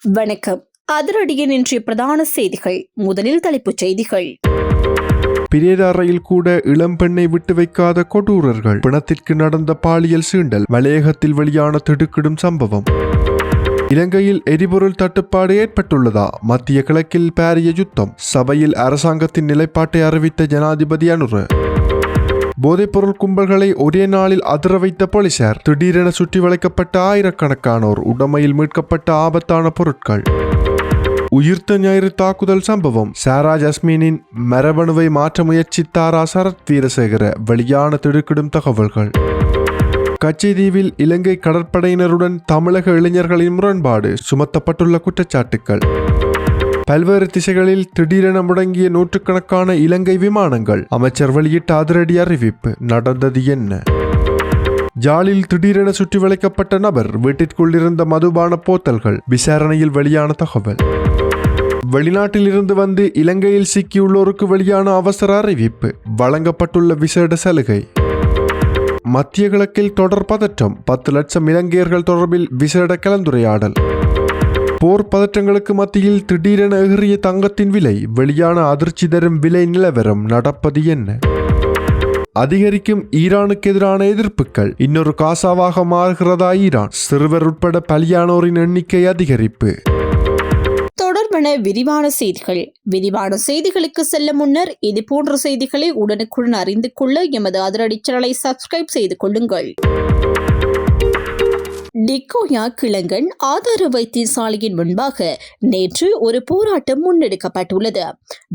வணக்கம். அதிரடியின் இன்றைய பிரதான செய்திகள். முதலில் தலைப்புச் செய்திகள். பிரேதாரையில் கூட இளம் பெண்ணை விட்டு வைக்காத கொடூரர்கள். பிணத்திற்கு நடந்த பாலியல் சீண்டல். மலையகத்தில் வெளியான திடுக்கிடும் சம்பவம். இலங்கையில் எரிபொருள் தட்டுப்பாடு ஏற்பட்டுள்ளதா? மத்திய கிழக்கில் பாரிய யுத்தம். சபையில் அரசாங்கத்தின் நிலைப்பாட்டை அறிவித்த ஜனாதிபதி அனுர. போதைப்பொருள் கும்பல்களை ஒரே நாளில் அதிர வைத்த போலீசார். திடீரென சுற்றி வளைக்கப்பட்ட ஆயிரக்கணக்கானோர். உடமையில் மீட்கப்பட்ட ஆபத்தான பொருட்கள். உயிர்த்த ஞாயிறு தாக்குதல் சம்பவம். சாரா ஜஸ்மினின் மரபணுவை மாற்ற முயற்சித்தாரா சரத் வீரசேகர. வெளியான திடுக்கிடும் தகவல்கள். கச்சைதீவில் இலங்கை கடற்படையினருடன் தமிழக இளைஞர்களின் முரண்பாடு. சுமத்தப்பட்டுள்ள குற்றச்சாட்டுக்கள். பல்வேறு திசைகளில் திடீரென முடங்கிய நூற்றுக்கணக்கான இலங்கை விமானங்கள். அமைச்சர் வெளியிட்ட அதிரடி அறிவிப்பு. நடந்தது என்ன? ஜாலில் திடீரென சுற்றி வளைக்கப்பட்ட நபர். வீட்டிற்குள் இருந்த மதுபான போத்தல்கள். விசாரணையில் வெளியான தகவல். வெளிநாட்டில் இருந்து வந்து இலங்கையில் சிக்கியுள்ளோருக்கு வெளியான அவசர அறிவிப்பு. வழங்கப்பட்டுள்ள விசேட சலுகை. மத்திய கிழக்கில் தொடர் பதற்றம். 10 லட்சம் இலங்கையர்கள் தொடர்பில் விசேட கலந்துரையாடல். போர் பதற்றங்களுக்கு மத்தியில் திடீரென எகிறிய தங்கத்தின் விலை. வெளியான அதிர்ச்சி தரும் விலை நிலவரம். நடப்பது என்ன? அதிகரிக்கும் ஈரானுக்கு எதிரான எதிர்ப்புகள். இன்னொரு காசாவாக மாறுகிறதா ஈரான்? சிறுவர் உட்பட பலியானோரின் எண்ணிக்கை அதிகரிப்பு. தொடர்பான விரிவான செய்திகள். விரிவான செய்திகளுக்கு செல்ல முன்னர் இது போன்ற செய்திகளை உடனுக்குடன் அறிந்து கொள்ள எமது அதிரடி சேனலை சப்ஸ்கிரைப் செய்து கொள்ளுங்கள். டிக்கோயா கிளங்கன் ஆதார வைத்தியசாலையின் முன்பாக நேற்று ஒரு போராட்டம் முன்னெடுக்கப்பட்டுள்ளது.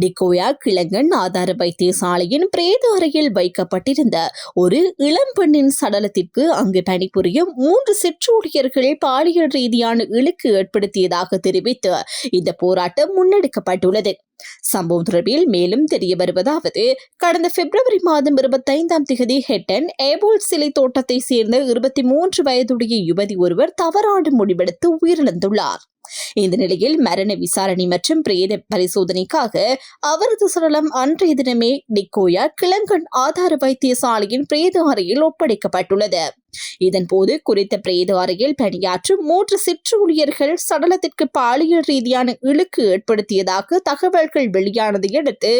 டிக்கோயா கிளங்கன் ஆதார வைத்தியசாலையின் பிரேத அறையில் வைக்கப்பட்டிருந்த ஒரு இளம் பெண்ணின் சடலத்திற்கு அங்கு பணிபுரியும் 3 சிற்றூழியர்கள் பாலியல் ரீதியான இழுக்கு ஏற்படுத்தியதாக தெரிவித்து இந்த போராட்டம் முன்னெடுக்கப்பட்டுள்ளது. சம்பவம் தொடர்பில் மேலும் தெரிய வருவதாவது, கடந்த பிப்ரவரி மாதம் 25ஆம் தேதி ஹெட்டன் ஏபோல் சிலை தோட்டத்தை சேர்ந்த 23 வயதுடைய யுவதி ஒருவர் தவறான முடிவெடுத்து உயிரிழந்துள்ளார். இந்த நிலையில் மரண விசாரணை மற்றும் பிரேத பரிசோதனைக்காக அவரது சடலம் அன்றைய தினமே டிக்கோயா கிளங்கன் ஆதார வைத்தியசாலையின் பிரேத அறையில் ஒப்படைக்கப்பட்டுள்ளது. இதன்போது குறித்த பிரேத அறையில் பணியாற்றும் 3 சிற்றூழியர்கள் சடலத்திற்கு பாலியல் ரீதியான இழுக்கு ஏற்படுத்தியதாக தகவல்கள் வெளியானதை அடுத்து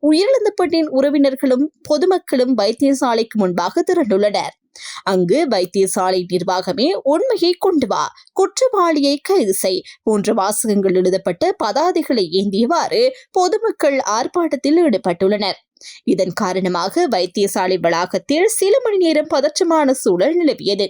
உயிரிழந்த பெண்ணின் உறவினர்களும் பொதுமக்களும் வைத்தியசாலைக்கு முன்பாக திரண்டுள்ளனர். அங்கு வைத்தியசாலை நிர்வாகமே உண்மையை கொண்டு வா, குற்றவாளியை கைது செய் போன்ற வாசகங்கள் எழுதப்பட்ட பதாதைகளை ஏந்தியவாறு பொதுமக்கள் ஆர்ப்பாட்டத்தில் ஈடுபட்டுள்ளனர். இதன் காரணமாக வைத்தியசாலை வளாகத்தில் சில மணி நேரம் பதற்றமான சூழல் நிலவியது.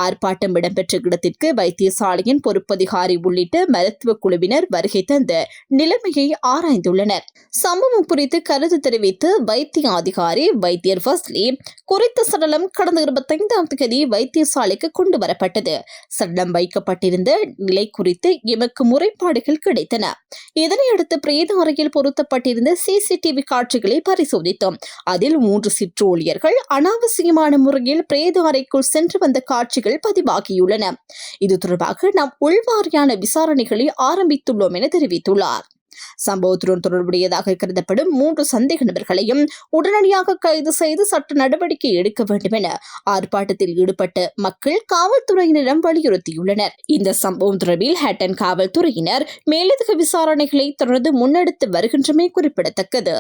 ஆர்ப்பாட்டம் இடம்பெற்ற இடத்திற்கு வைத்தியசாலையின் பொறுப்பதிகாரி உள்ளிட்ட மருத்துவ குழுவினர் வருகை தந்து நிலைமையை ஆராய்ந்துள்ளனர். சம்பவம் குறித்து கருத்து தெரிவித்த வைத்திய அதிகாரி வைத்தியர் ஃபஸ்லி, குறித்த சடலம் கடந்த 25ஆம் தேதி வைத்தியசாலைக்கு கொண்டு வரப்பட்டது. சடலம் வைக்கப்பட்டிருந்த நிலை குறித்து எமக்கு முறைப்பாடுகள் கிடைத்தன. இதனையடுத்து பிரேத அறையில் பொருத்தப்பட்டிருந்த சிசிடிவி காட்சிகளை பரிசோதித்தோம். அதில் 3 சிற்றூழியர்கள் அனாவசியமான முறையில் பிரேத அறைக்குள் சென்று வந்த காட்சிகள் பதிவாகியுள்ளன. இது தொடர்பாக நாம் உள்வாரியான விசாரணைகளை ஆரம்பித்துள்ளோம் என தெரிவித்துள்ளார். சம்பவத்துடன் தொடர்புடையதாக கருதப்படும் 3 சந்தேக நபர்களையும் உடனடியாக கைது செய்து சட்ட நடவடிக்கை எடுக்க வேண்டும் என ஆர்ப்பாட்டத்தில் ஈடுபட்ட மக்கள் காவல்துறையினரிடம் வலியுறுத்தியுள்ளனர். இந்த சம்பவம் தொடர்பில் ஹட்டன் காவல்துறையினர் மேலதிக விசாரணைகளை தொடர்ந்து முன்னெடுத்து வருகின்றமை குறிப்பிடத்தக்கது.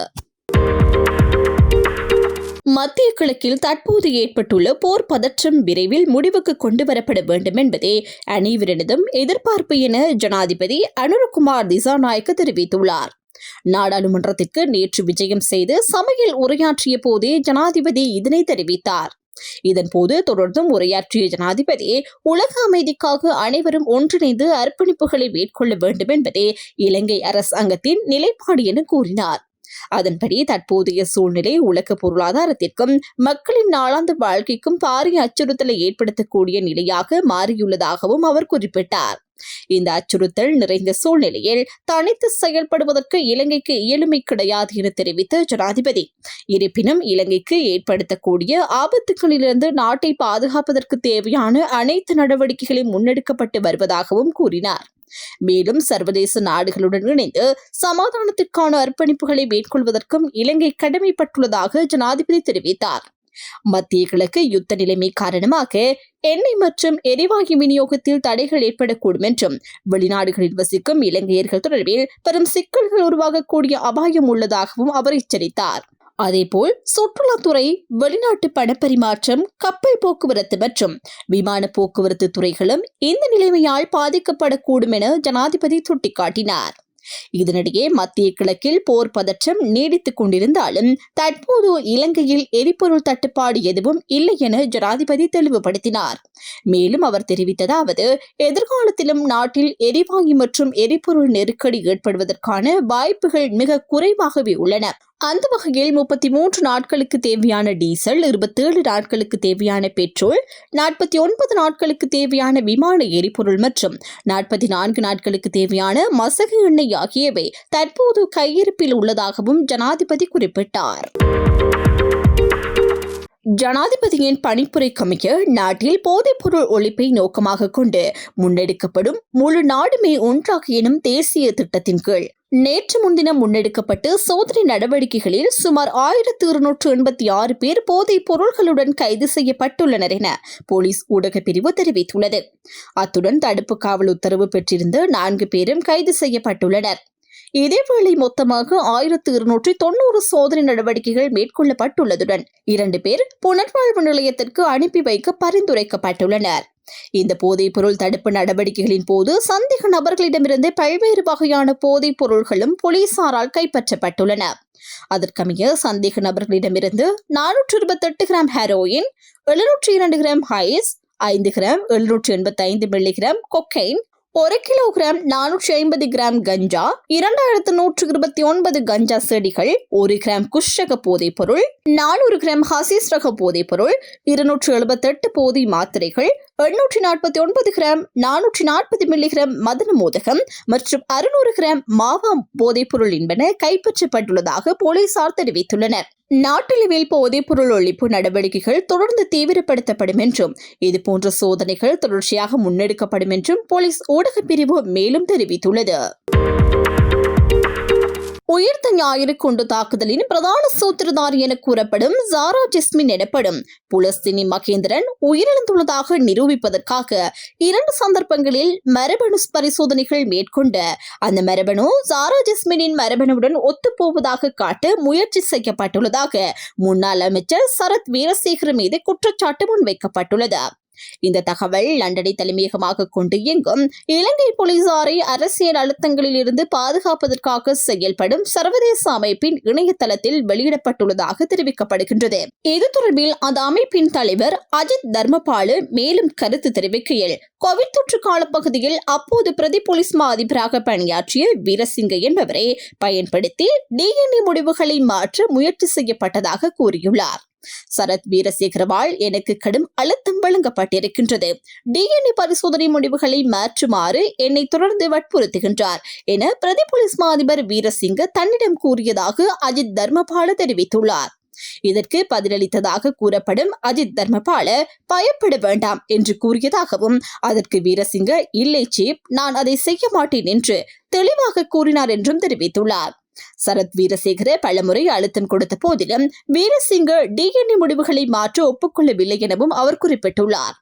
மத்திய கிழக்கில் தற்போது ஏற்பட்டுள்ள போர் பதற்றம் விரைவில் முடிவுக்கு கொண்டு வரப்பட வேண்டும் என்பதே அனைவரினதும் எதிர்பார்ப்பு என ஜனாதிபதி அனுரகுமார் திசாநாயக்க தெரிவித்துள்ளார். நாடாளுமன்றத்திற்கு நேற்று விஜயம் செய்து சபையில் உரையாற்றிய போதே ஜனாதிபதி இதனை தெரிவித்தார். இதன்போது தொடர்ந்தும் உரையாற்றிய ஜனாதிபதி, உலக அமைதிக்காக அனைவரும் ஒன்றிணைந்து அர்ப்பணிப்புகளை மேற்கொள்ள வேண்டும் என்பதே இலங்கை அரசாங்கத்தின் நிலைப்பாடு என கூறினார். அதன்படி தற்போதைய சூழ்நிலை உலக பொருளாதாரத்திற்கும் மக்களின் நாளாந்த வாழ்க்கைக்கும் பாரிய அச்சுறுத்தலை ஏற்படுத்தக்கூடிய நிலையாக மாறியுள்ளதாகவும் அவர் குறிப்பிட்டார். இந்த அச்சுறுத்தல் நிறைந்த சூழ்நிலையில் தனித்து செயல்படுவதற்கு இலங்கைக்கு இயலுமை கிடையாது என தெரிவித்த ஜனாதிபதி, இருப்பினும் இலங்கைக்கு ஏற்படுத்தக்கூடிய ஆபத்துகளிலிருந்து நாட்டை பாதுகாப்பதற்கு தேவையான அனைத்து நடவடிக்கைகளும் முன்னெடுக்கப்பட்டு வருவதாகவும் கூறினார். மேலும் சர்வதேச நாடுகளுடன் இணைந்து சமாதானத்திற்கான அர்ப்பணிப்புகளை மேற்கொள்வதற்கும் இலங்கை கடமைப்பட்டுள்ளதாக ஜனாதிபதி தெரிவித்தார். மத்திய கிழக்கு யுத்த நிலைமை காரணமாக எண்ணெய் மற்றும் எரிவாயு விநியோகத்தில் தடைகள் ஏற்படக்கூடும் என்றும் வெளிநாடுகளில் வசிக்கும் இலங்கையர்கள் தொடர்பில் பெரும் சிக்கல்கள் உருவாகக்கூடிய அபாயம் உள்ளதாகவும் அவர் எச்சரித்தார். அதேபோல் சுற்றுலாத்துறை, வெளிநாட்டு பணப்பரிமாற்றம், கப்பல் போக்குவரத்து மற்றும் விமான போக்குவரத்து துறைகளும் இந்த நிலைமையால் பாதிக்கப்படக்கூடும் என ஜனாதிபதி சுட்டிக்காட்டினார். இதனிடையே மத்திய கிழக்கில் போர் பதற்றம் நீடித்துக் கொண்டிருந்தாலும் தற்போது இலங்கையில் எரிபொருள் தட்டுப்பாடு எதுவும் இல்லை என ஜனாதிபதி தெளிவுபடுத்தினார். மேலும் அவர் தெரிவித்ததாவது, எதிர்காலத்திலும் நாட்டில் எரிவாயு மற்றும் எரிபொருள் நெருக்கடி ஏற்படுவதற்கான வாய்ப்புகள் மிக குறைவாகவே உள்ளன. அந்த வகையில் 33 நாட்களுக்கு தேவையான டீசல், 27 நாட்களுக்கு தேவையான பெட்ரோல், 49 நாட்களுக்கு தேவையான விமான எரிபொருள் மற்றும் 44 நாட்களுக்கு தேவையான மசகு எண்ணெய் ஆகியவை தற்போது கையிருப்பில் உள்ளதாகவும் ஜனாதிபதி குறிப்பிட்டார். ஜனாதிபதியின் பணிப்புரைக்கமைய நாட்டில் போதைப்பொருள் ஒழிப்பை நோக்கமாக கொண்டு முன்னெடுக்கப்படும் முழு நாடுமே ஒன்றாக எனும் தேசிய திட்டத்தின் கீழ் நேற்று முன்தினம் முன்னெடுக்கப்பட்டு சோதனை நடவடிக்கைகளில் சுமார் 1286 பேர் போதைப் பொருள்களுடன் கைது செய்யப்பட்டுள்ளனர் என போலீஸ் ஊடக பிரிவு தெரிவித்துள்ளது. அத்துடன் தடுப்பு காவல் உத்தரவு பெற்றிருந்த 4 பேரும் கைது செய்யப்பட்டுள்ளனர். இதேவேளை மொத்தமாக 1290 சோதனை நடவடிக்கைகள் மேற்கொள்ளப்பட்டுள்ளதுடன் 2 பேர் புனர்வாழ்வு நிலையத்திற்கு அனுப்பி வைக்க பரிந்துரைக்கப்பட்டுள்ளனர். இந்த போதைப் பொருள் தடுப்பு நடவடிக்கைகளின் போது சந்தேக நபர்களிடமிருந்து பல்வேறு வகையான போதைப் பொருள்களும் போலீசாரால் கைப்பற்றப்பட்டுள்ளன. அதற்கமைய சந்தேக நபர்களிடமிருந்து 428 கிராம் ஹெரோயின், 702 கிராம் ஹைஸ், 5 gram 785 milligram cocaine, 1 kilogram 450 gram கஞ்சா, 2129 கஞ்சா செடிகள், 1 கிராம் குஷ்ரக போதைப் பொருள், 400 கிராம் ஹசீஸ் ரக போதைப் பொருள், 278 போதை மாத்திரைகள், 849 கிராம் 440 மில்லிகிராம் மதன மோதகம் மற்றும் 600 கிராம் மாவா போதைப் பொருள் என்பன கைப்பற்றப்பட்டுள்ளதாக போலீசார் தெரிவித்துள்ளனர். நாட்டளவில் போதைப்பொருள் ஒழிப்பு நடவடிக்கைகள் தொடர்ந்து தீவிரப்படுத்தப்படும் என்றும் இதுபோன்ற சோதனைகள் தொடர்ச்சியாக முன்னெடுக்கப்படும் என்றும் போலீஸ் ஊடகப் பிரிவு மேலும் தெரிவித்துள்ளது. உயிர்த்த ஞாயிறு குண்டு தாக்குதலின் பிரதான சூத்திரதாரி என கூறப்படும் ஜாரா ஜஸ்மின் எனப்படும் புலஸ்தீனி மகேந்திரன் உயிரிழந்துள்ளதாக நிரூபிப்பதற்காக 2 சந்தர்ப்பங்களில் மரபணு பரிசோதனைகள் மேற்கொண்ட அந்த மரபணு ஜாரா ஜஸ்மினின் மரபணுவுடன் ஒத்துப்போவதாக காட்ட முயற்சி செய்யப்பட்டுள்ளதாக முன்னாள் அமைச்சர் சரத் வீரசேகர மீது குற்றச்சாட்டு முன்வைக்கப்பட்டுள்ளது. இந்த தகவல் லண்டனை தலைமையகமாக கொண்டு இயங்கும் இலங்கை போலீசாரை அரசியல் அழுத்தங்களில் இருந்து பாதுகாப்பதற்காக செயல்படும் சர்வதேச அமைப்பின் இணையதளத்தில் வெளியிடப்பட்டுள்ளதாக தெரிவிக்கப்படுகின்றது. இது தொடர்பில் அந்த அமைப்பின் தலைவர் அஜித் தர்மபாலு மேலும் கருத்து தெரிவிக்கையில், கோவிட் தொற்று காலப்பகுதியில் அப்போது பிரதி போலீஸ் மா அதிபராக பணியாற்றிய வீரசிங்க என்பவரை பயன்படுத்தி DNA முடிவுகளை மாற்ற முயற்சி செய்யப்பட்டதாக கூறியுள்ளார். சரத் வீரசேகரவால் எனக்கு கடும் அழுத்தம் வழங்கப்பட்டிருக்கின்றது. DNA பரிசோதனை முடிவுகளை மாற்றுமாறு என்னை தொடர்ந்து வற்புறுத்துகின்றார் என பிரதி போலீஸ் மா அதிபர் வீரசிங்க தன்னிடம் கூறியதாக அஜித் தர்மபால தெரிவித்துள்ளார். இதற்கு பதிலளித்ததாக கூறப்படும் அஜித் தர்மபால பயப்பட வேண்டாம் என்று கூறியதாகவும், அதற்கு வீரசிங்க இல்லை சீப், நான் அதை செய்ய மாட்டேன் என்று தெளிவாக கூறினார் என்றும் தெரிவித்துள்ளார். சரத் வீரசேகர பலமுறை அழுத்தம் கொடுத்த போதிலும் வீரசிங்க DNA முடிவுகளை மாற்ற ஒப்புக்கொள்ளவில்லை எனவும் அவர் குறிப்பிட்டுள்ளார்.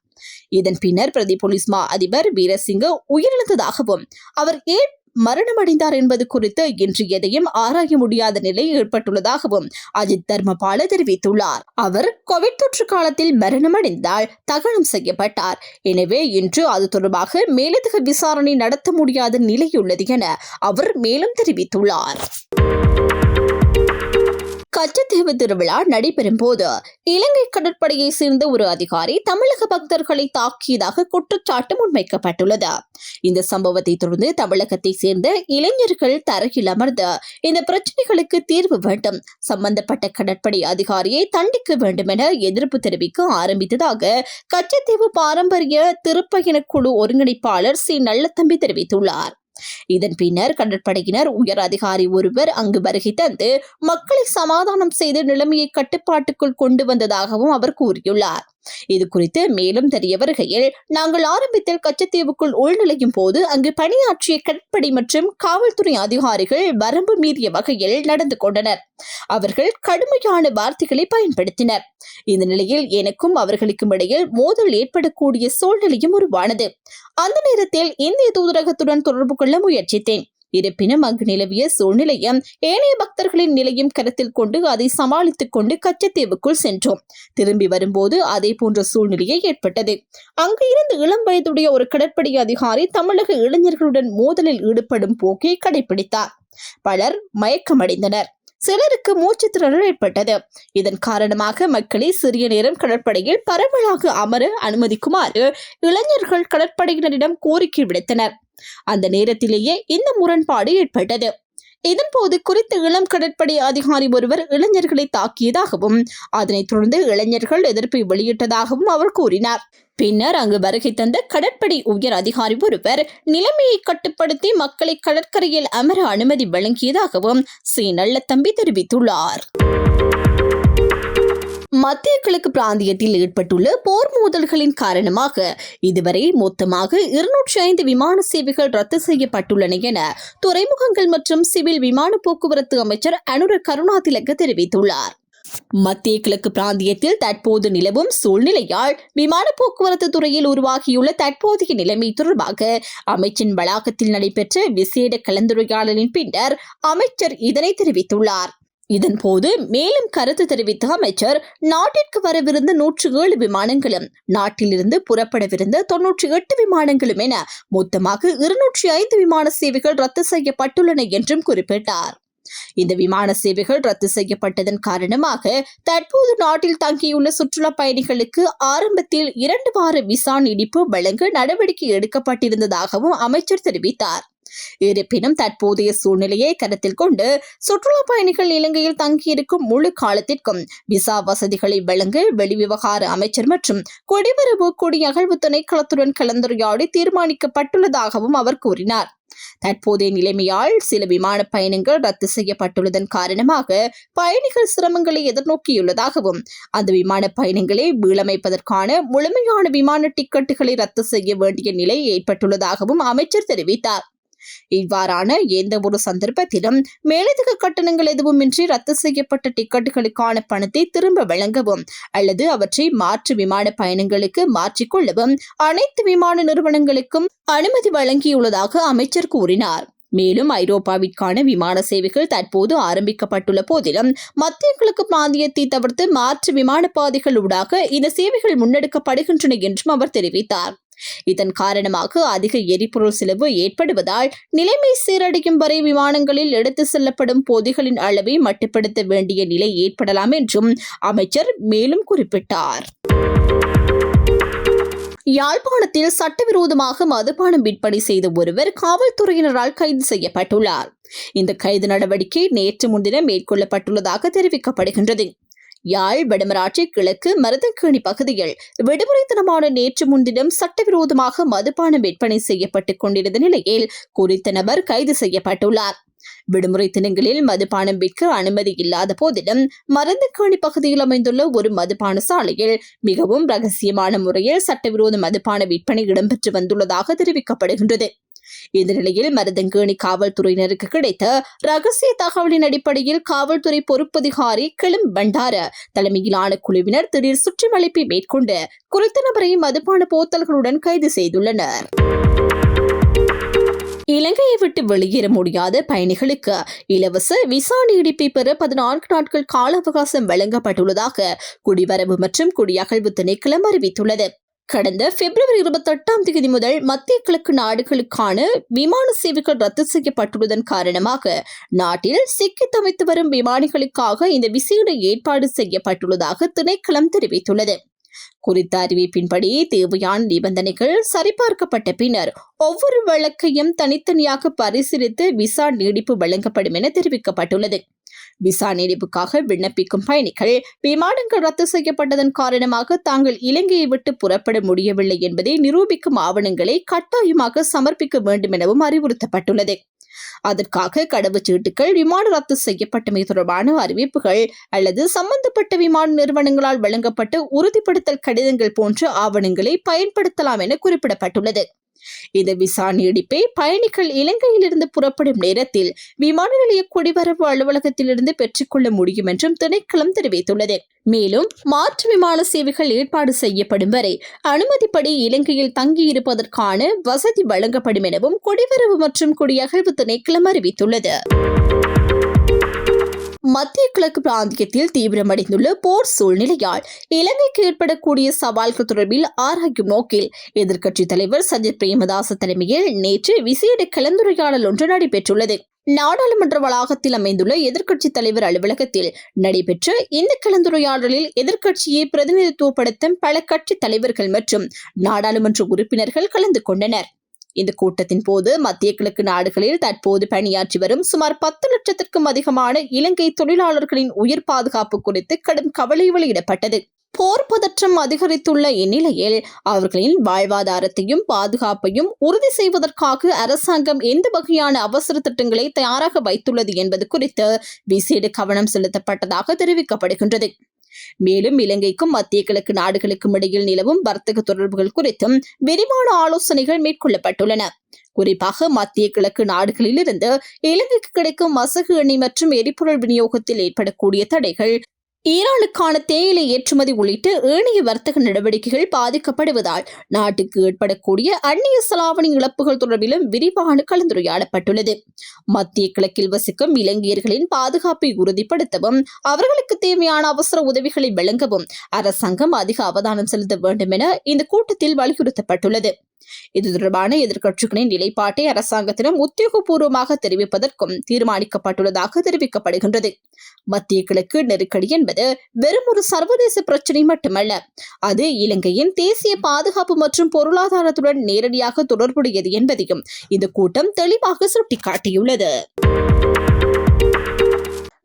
இதன் பின்னர் பிரதி போலீஸ் மா அதிபர் வீரசிங்க உயிரிழந்ததாகவும் அவர் ஏன் மரணமடைந்தார் என்பது குறித்து இன்று எதையும் ஆராய முடியாத நிலை ஏற்பட்டுள்ளதாகவும் அஜித் தர்மபால தெரிவித்துள்ளார். அவர் கோவிட் தொற்று காலத்தில் மரணமடைந்தால் தகனம் செய்யப்பட்டார். எனவே இன்று அது தொடர்பாக மேலதிக விசாரணை நடத்த முடியாத நிலையுள்ளது என அவர் மேலும் தெரிவித்துள்ளார். கச்சத்தீவு திருவிழா நடைபெறும் போது இலங்கை கடற்படையை சேர்ந்த ஒரு அதிகாரி தமிழக பக்தர்களை தாக்கியதாக குற்றச்சாட்டு முன்வைக்கப்பட்டுள்ளது. இந்த சம்பவத்தை தொடர்ந்து தமிழகத்தை சேர்ந்த இளைஞர்கள் தரையில் அமர்ந்து இந்த பிரச்சனைகளுக்கு தீர்வு வேண்டும், சம்பந்தப்பட்ட கடற்படை அதிகாரியை தண்டிக்க வேண்டும் என எதிர்ப்பு தெரிவிக்க ஆரம்பித்ததாக கச்சத்தீவு பாரம்பரிய திருப்பயண குழு ஒருங்கிணைப்பாளர் சி நல்லத்தம்பி தெரிவித்துள்ளார். இதன் பின்னர் கடற்படையினர் உயர் அதிகாரி ஒருவர் அங்கு வருகை தந்து மக்களை சமாதானம் செய்து நிலைமையை கட்டுப்பாட்டுக்குள் கொண்டு வந்ததாகவும் அவர் கூறியுள்ளார். இது குறித்து மேலும் தெரிய வருகையில், நாங்கள் ஆரம்பத்தில் கச்சத்தீவுக்குள் உள்நுழையும் போது அங்கு பணியாற்றிய கடற்படை மற்றும் காவல்துறை அதிகாரிகள் வரம்பு மீறிய வகையில் நடந்து கொண்டனர். அவர்கள் கடுமையான வார்த்தைகளை பயன்படுத்தினர். இந்த நிலையில் எனக்கும் அவர்களுக்கும் இடையில் மோதல் ஏற்படக்கூடிய சூழ்நிலையும் உருவானது. அந்த நேரத்தில் இந்திய தூதரகத்துடன் தொடர்பு கொள்ள முயற்சித்தேன். இருப்பினும் அங்கு நிலவிய சூழ்நிலையும் ஏனைய பக்தர்களின் நிலையும் கருத்தில் கொண்டு அதை சமாளித்துக் கொண்டு கச்சத்தீவுக்குள் சென்றோம். திரும்பி வரும்போது அதே போன்ற சூழ்நிலையே ஏற்பட்டது. அங்கு இருந்து இளம் வயதுடைய ஒரு கடற்படை அதிகாரி தமிழக இளைஞர்களுடன் மோதலில் ஈடுபடும் போக்கை கடைபிடித்தார். பலர் மயக்கமடைந்தனர். சிலருக்கு மூச்சு திணறல் ஏற்பட்டது. இதன் காரணமாக மக்களை சிறிய நேரம் கடற்படையில் பரவலாக அமர அனுமதிக்குமாறு இளைஞர்கள் கடற்படையினரிடம் கோரிக்கை விடுத்தனர். அந்த நேரத்திலேயே இந்த முரண்பாடு ஏற்பட்டது. இதன்போது குறித்த இளம் கடற்படை அதிகாரி ஒருவர் இளைஞர்களை தாக்கியதாகவும் அதனைத் தொடர்ந்து இளைஞர்கள் எதிர்ப்பை வெளியிட்டதாகவும் அவர் கூறினார். பின்னர் அங்கு வருகை தந்த கடற்படை உயர் அதிகாரி ஒருவர் நிலைமையை கட்டுப்படுத்தி மக்களை கடற்கரையில் அமர அனுமதி வழங்கியதாகவும் சி. நல்லதம்பி தெரிவித்துள்ளார். மத்திய கிழக்கு பிராந்தியத்தில் ஏற்பட்டுள்ள போர் மோதல்களின் காரணமாக இதுவரை மொத்தமாக 205 விமான சேவைகள் ரத்து செய்யப்பட்டுள்ளன என துறைமுகங்கள் மற்றும் சிவில் விமான போக்குவரத்து அமைச்சர் அனுர கருணாதிலக்க தெரிவித்துள்ளார். மத்திய கிழக்கு பிராந்தியத்தில் தற்போது நிலவும் சூழ்நிலையால் விமான போக்குவரத்து துறையில் உருவாகியுள்ள தற்போதைய நிலைமை தொடர்பாக அமைச்சின் வளாகத்தில் நடைபெற்ற விசேட கலந்துரையாடலின் பின்னர் அமைச்சர் இதனை தெரிவித்துள்ளார். இதன்போது மேலும் கருத்து தெரிவித்த அமைச்சர், நாட்டிற்கு வரவிருந்த 107 விமானங்களும் நாட்டிலிருந்து புறப்படவிருந்த 98 விமானங்களும் என மொத்தமாக 205 விமான சேவைகள் ரத்து செய்யப்பட்டுள்ளன என்றும் குறிப்பிட்டார். இந்த விமான சேவைகள் ரத்து செய்யப்பட்டதன் காரணமாக தற்போது நாட்டில் தங்கியுள்ள சுற்றுலா பயணிகளுக்கு ஆரம்பத்தில் 2 வார விசா நீடிப்பு வழங்க நடவடிக்கை எடுக்கப்பட்டிருந்ததாகவும் அமைச்சர் தெரிவித்தார். இருப்பினும் தற்போதைய சூழ்நிலையை கருத்தில் கொண்டு சுற்றுலா பயணிகள் இலங்கையில் தங்கியிருக்கும் முழு காலத்திற்கும் விசா வசதிகளை வழங்க வெளிவிவகார அமைச்சர் மற்றும் குடிவரவு குடியகழ்வு திணைக்களத்துடன் கலந்துரையாடி தீர்மானிக்கப்பட்டுள்ளதாகவும் அவர் கூறினார். தற்போதைய நிலைமையால் சில விமான பயணங்கள் ரத்து செய்யப்பட்டுள்ளதன் காரணமாக பயணிகள் சிரமங்களை எதிர்நோக்கியுள்ளதாகவும் அந்த விமான பயணங்களை மீளமைப்பதற்கான முழுமையான விமான டிக்கெட்டுகளை ரத்து செய்ய வேண்டிய நிலை ஏற்பட்டுள்ளதாகவும் அமைச்சர் தெரிவித்தார். இவ்வாறான எந்த ஒரு சந்தர்ப்பத்திலும் மேலதிக கட்டணங்கள் எதுவுமின்றி ரத்து செய்யப்பட்ட டிக்கெட்டுகளுக்கான பணத்தை திரும்ப வழங்கவும் அல்லது அவற்றை மாற்று விமான பயணங்களுக்கு மாற்றிக்கொள்ளவும் அனைத்து விமான நிறுவனங்களுக்கும் அனுமதி வழங்கியுள்ளதாக அமைச்சர் கூறினார். மேலும் ஐரோப்பாவிற்கான விமான சேவைகள் தற்போது ஆரம்பிக்கப்பட்டுள்ள போதிலும் மத்திய கிழக்கு பிராந்தியத்தை தவிர்த்து மாற்று விமான பாதைகள் ஊடாக இந்த சேவைகள் முன்னெடுக்கப்படுகின்றன என்றும் அவர் தெரிவித்தார். இதன் காரணமாக அதிக எரிபொருள் செலவு ஏற்படுவதால் நிலைமை சீரடையும் வரை விமானங்களில் எடுத்து செல்லப்படும் பொதிகளின் அளவை மட்டுப்படுத்த வேண்டிய நிலை ஏற்படலாம் என்றும் அமைச்சர் மேலும் குறிப்பிட்டார். யாழ்ப்பாணத்தில் சட்டவிரோதமாக மதுபானம் விற்பனை செய்த ஒருவர் காவல்துறையினரால் கைது செய்யப்பட்டுள்ளார். இந்த கைது நடவடிக்கை நேற்று முன்தினம் மேற்கொள்ளப்பட்டுள்ளதாக தெரிவிக்கப்படுகின்றது. யாழ் வடமராட்சி கிழக்கு மருதங்கேணி பகுதியில் விடுமுறை தினமான நேற்று முன்தினம் சட்டவிரோதமாக மதுபானம் விற்பனை செய்யப்பட்டுக் கொண்டிருந்த நிலையில் குறித்த நபர் கைது செய்யப்பட்டுள்ளார். விடுமுறை தினங்களில் மதுபானம் விற்க அனுமதி இல்லாத போதிலும் மருதங்கேணி பகுதியில் அமைந்துள்ள ஒரு மதுபான சாலையில் மிகவும் ரகசியமான முறையில் சட்டவிரோத மதுபான விற்பனை இடம்பெற்று வந்துள்ளதாக தெரிவிக்கப்படுகின்றது. இந்த நிலையில் மருதங்கேணி காவல்துறையினருக்கு கிடைத்த ரகசிய தகவலின் அடிப்படையில் காவல்துறை பொறுப்பதிகாரி கிளம் பண்டார தலைமையிலான குழுவினர் திடீர் சுற்றிவளைப்பை மேற்கொண்டு குறித்த நபரை மதுபான போத்தல்களுடன் கைது செய்துள்ளனர். இலங்கையை விட்டு வெளியேற முடியாத பயணிகளுக்கு இலவச விசா நீடிப்பை பெற 14 நாட்கள் கால அவகாசம் வழங்கப்பட்டுள்ளதாக குடிவரவு மற்றும் குடியகழ்வு திணைக்களம் அறிவித்துள்ளது. கடந்த பிப்ரவரி 28 முதல் மத்திய கிழக்கு நாடுகளுக்கான விமான சேவைகள் ரத்து செய்யப்பட்டுள்ளதன் காரணமாக நாட்டில் சிக்கி தவித்து வரும் விமானிகளுக்காக இந்த விசேட ஏற்பாடு செய்யப்பட்டுள்ளதாக திணைக்களம் தெரிவித்துள்ளது. குறித்த அறிவிப்பின்படி தேவையான நிபந்தனைகள் சரிபார்க்கப்பட்ட பின்னர் ஒவ்வொரு வழக்கையும் தனித்தனியாக பரிசீலித்து விசா நீடிப்பு வழங்கப்படும் என தெரிவிக்கப்பட்டுள்ளது. விசா நீடிப்புக்காக விண்ணப்பிக்கும் பயணிகள் விமானங்கள் ரத்து செய்யப்பட்டதன் காரணமாக தாங்கள் இலங்கையை விட்டு புறப்பட முடியவில்லை என்பதை நிரூபிக்கும் ஆவணங்களை கட்டாயமாக சமர்ப்பிக்க வேண்டும் எனவும் அறிவுறுத்தப்பட்டுள்ளது. அதற்காக கடவுச்சீட்டுகள் விமான ரத்து செய்யப்பட்டமை தொடர்பான அறிவிப்புகள் அல்லது சம்பந்தப்பட்ட விமான நிறுவனங்களால் வழங்கப்பட்ட உறுதிப்படுத்தல் கடிதங்கள் போன்ற ஆவணங்களை பயன்படுத்தலாம் என குறிப்பிடப்பட்டுள்ளது. இந்த விசா நீடிப்பை பயணிகள் இலங்கையிலிருந்து புறப்படும் நேரத்தில் விமான நிலைய குடிவரவு அலுவலகத்திலிருந்து பெற்றுக்கொள்ள முடியும் என்றும் திணைக்களம் தெரிவித்துள்ளது. மேலும் மாற்று விமான சேவைகள் ஏற்பாடு செய்யப்படும் வரை அனுமதிப்படி இலங்கையில் தங்கியிருப்பதற்கான வசதி வழங்கப்படும் எனவும் குடிவரவு மற்றும் குடியகழ்வு திணைக்களம் அறிவித்துள்ளது. மத்திய கிழக்கு பிராந்தியத்தில் தீவிரமடைந்துள்ள போர் சூழ்நிலையால் இலங்கைக்கு ஏற்படக்கூடிய சவால்கள் தொடர்பில் ஆராயும் நோக்கில் எதிர்க்கட்சித் தலைவர் சஜித் பிரேமதாச தலைமையில் நேற்று விசேட கலந்துரையாடல் ஒன்று நடைபெற்றுள்ளது. நாடாளுமன்ற வளாகத்தில் அமைந்துள்ள எதிர்க்கட்சித் தலைவர் அலுவலகத்தில் நடைபெற்ற இந்த கலந்துரையாடலில் எதிர்க்கட்சியை பிரதிநிதித்துவப்படுத்தும் பல கட்சித் தலைவர்கள் மற்றும் நாடாளுமன்ற உறுப்பினர்கள் கலந்து கொண்டனர். இந்த கூட்டத்தின் போது மத்திய கிழக்கு நாடுகளில் தற்போது பணியாற்றி வரும் சுமார் 10 லட்சத்திற்கும் அதிகமான இலங்கை தொழிலாளர்களின் உயிர் பாதுகாப்பு குறித்து கடும் கவலை வெளியிடப்பட்டது. போர் பதற்றம் அதிகரித்துள்ள இந்நிலையில் அவர்களின் வாழ்வாதாரத்தையும் பாதுகாப்பையும் உறுதி செய்வதற்காக அரசாங்கம் எந்த வகையான அவசர திட்டங்களை தயாராக வைத்துள்ளது என்பது குறித்து விசேட கவனம் செலுத்தப்பட்டதாக தெரிவிக்கப்படுகின்றது. மேலும் இலங்கைக்கும் மத்திய கிழக்கு நாடுகளுக்கும் இடையில் நிலவும் வர்த்தக தொடர்புகள் குறித்தும் விரிவான ஆலோசனைகள் மேற்கொள்ளப்பட்டுள்ளன. குறிப்பாக மத்திய கிழக்கு நாடுகளிலிருந்து இலங்கைக்கு கிடைக்கும் மசகு எண்ணெய் மற்றும் எரிபொருள் விநியோகத்தில் ஏற்படக்கூடிய தடைகள், ஈரானுக்கான தேயிலை ஏற்றுமதி உள்ளிட்ட ஏனைய வர்த்தக நடவடிக்கைகள் பாதிக்கப்படுவதால் நாட்டுக்கு ஏற்படக்கூடிய அந்நிய செலாவணி இழப்புகள் தொடர்பிலும் விரிவான கலந்துரையாடப்பட்டுள்ளது. மத்திய கிழக்கில் வசிக்கும் இலங்கையர்களின் பாதுகாப்பை உறுதிப்படுத்தவும் அவர்களுக்கு தேவையான அவசர உதவிகளை வழங்கவும் அரசாங்கம் அதிக அவதானம் செலுத்த வேண்டும் என இந்த கூட்டத்தில் வலியுறுத்தப்பட்டுள்ளது. இது தொடர்பான எதிர்க்கட்சிகளின் நிலைப்பாட்டை அரசாங்கத்திடம் உத்தியோகபூர்வமாக தெரிவிப்பதற்கும் தீர்மானிக்கப்பட்டுள்ளதாக தெரிவிக்கப்படுகின்றது. மத்திய கிழக்கு நெருக்கடி என்பது வெறும் ஒரு சர்வதேச பிரச்சினை மட்டுமல்ல, அது இலங்கையின் தேசிய பாதுகாப்பு மற்றும் பொருளாதாரத்துடன் நேரடியாக தொடர்புடையது என்பதையும் இந்த கூட்டம் தெளிவாக சுட்டிக்காட்டியுள்ளது.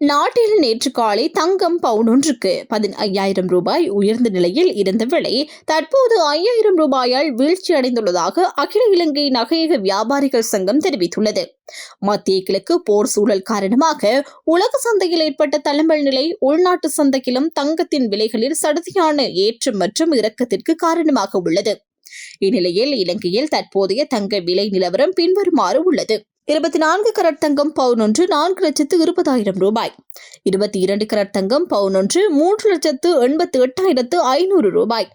நாட்டில் நேற்று காலை தங்கம் பவுன் ஒன்றுக்கு 15,000 ரூபாய் உயர்ந்த நிலையில் இருந்த விலை தற்போது 5,000 ரூபாயால் வீழ்ச்சி அடைந்துள்ளதாக அகில இலங்கை நகையக வியாபாரிகள் சங்கம் தெரிவித்துள்ளது. மத்திய கிழக்கு போர் சூழல் காரணமாக உலக சந்தையில் ஏற்பட்ட தளம்பல் நிலை உள்நாட்டு சந்தையிலும் தங்கத்தின் விலைகளில் சடுதியான ஏற்றம் மற்றும் இறக்கத்திற்கு காரணமாக உள்ளது. இந்நிலையில் இலங்கையில் தற்போதைய தங்க விலை நிலவரம் பின்வருமாறு உள்ளது. 24 கரட் தங்கம் பவுன் ஒன்று 4,20,000 ரூபாய், 22 கரட் தங்கம் பவுன் ஒன்று 3,88,500 ரூபாய்.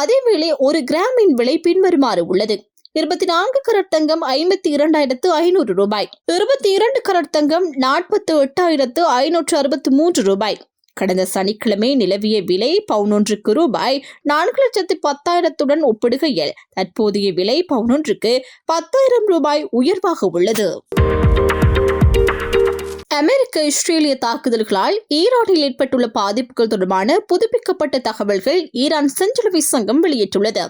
அதேவேளை 1 கிராமின் விலை பின்வருமாறு உள்ளது. 24 கரட் தங்கம் 52,500 ரூபாய், 22 கரட் தங்கம் 48,563 ரூபாய். கடந்த சனிக்கிழமை நிலவிய விலை பவுன் ஒன்றுக்கு ரூபாய் 4,10,000 ஒப்பிடுகையில் தற்போதைய விலை பவுன் ஒன்றுக்கு 10,000 ரூபாய் உயர்வாக உள்ளது. அமெரிக்க இஸ்ரேலிய தாக்குதல்களால் ஈரானில் ஏற்பட்டுள்ள பாதிப்புகள் தொடர்பான புதுப்பிக்கப்பட்ட தகவல்கள் ஈரான் செஞ்சிலுவை சங்கம் வெளியிட்டுள்ளது.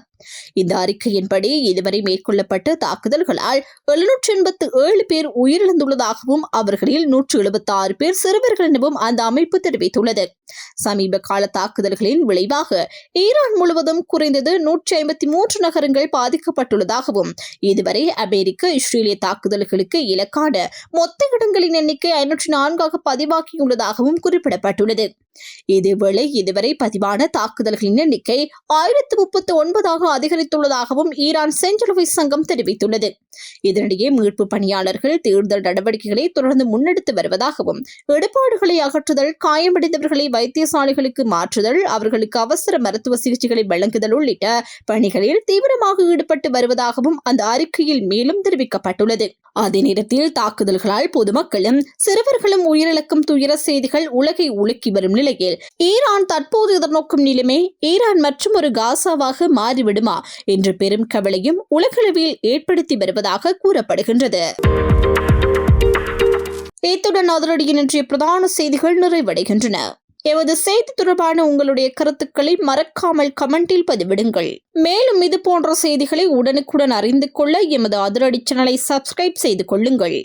இந்த அறிக்கையின்படி இதுவரை மேற்கொள்ளப்பட்ட தாக்குதல்களால் 787 பேர் உயிரிழந்துள்ளதாகவும் அவர்களில் 176 பேர் சிறுவர்கள் எனவும் அந்த அமைப்பு தெரிவித்துள்ளது. சமீப கால தாக்குதல்களின் விளைவாக ஈரான் முழுவதும் குறைந்தது 153 நகரங்கள் பாதிக்கப்பட்டுள்ளதாகவும் இதுவரை அமெரிக்க இஸ்ரேலிய தாக்குதல்களுக்கு இலக்கான மொத்த இடங்களின் எண்ணிக்கை 504 பதிவாகியுள்ளதாகவும் குறிப்பிடப்பட்டுள்ளது. இதேவேளை இதுவரை பதிவான தாக்குதல்களின் எண்ணிக்கை 1039 அதிகரித்துள்ளதாகவும் ஈரான் செஞ்சிலுவை சங்கம் தெரிவித்துள்ளது. இதனிடையே மீட்பு பணியாளர்கள் தேடுதல் நடவடிக்கைகளை தொடர்ந்து முன்னெடுத்து வருவதாகவும் இடுபாடுகளை அகற்றுதல், காயமடைந்தவர்களை வைத்தியசாலைகளுக்கு மாற்றுதல், அவர்களுக்கு அவசர மருத்துவ சிகிச்சைகளை வழங்குதல் உள்ளிட்ட பணிகளில் தீவிரமாக ஈடுபட்டு வருவதாகவும் அந்த அறிக்கையில் மேலும் தெரிவிக்கப்பட்டுள்ளது. அதே நேரத்தில் தாக்குதல்களால் பொதுமக்களும் சிறுவர்களும் உயிரிழக்கும் துயர செய்திகள் உலகை உலுக்கி வரும் நிலையில் ஈரான் தற்போது எதிர்நோக்கும் நிலைமை ஈரான் மற்றும் ஒரு காசாவாக மாறிவிடுமா என்ற பெரும் கவலையும் உலகளவில் ஏற்படுத்தி வருவதாக கூறப்படுகின்றது. இத்துடன் அதிரடியின் இன்றைய பிரதான செய்திகள் நிறைவடைகின்றன. எமது செய்தி தொடர்பான உங்களுடைய கருத்துக்களை மறக்காமல் கமெண்டில் பதிவிடுங்கள். மேலும் இது போன்ற செய்திகளை உடனுக்குடன் அறிந்து கொள்ள எமது அதிரடி சேனலை சப்ஸ்கிரைப் செய்து கொள்ளுங்கள்.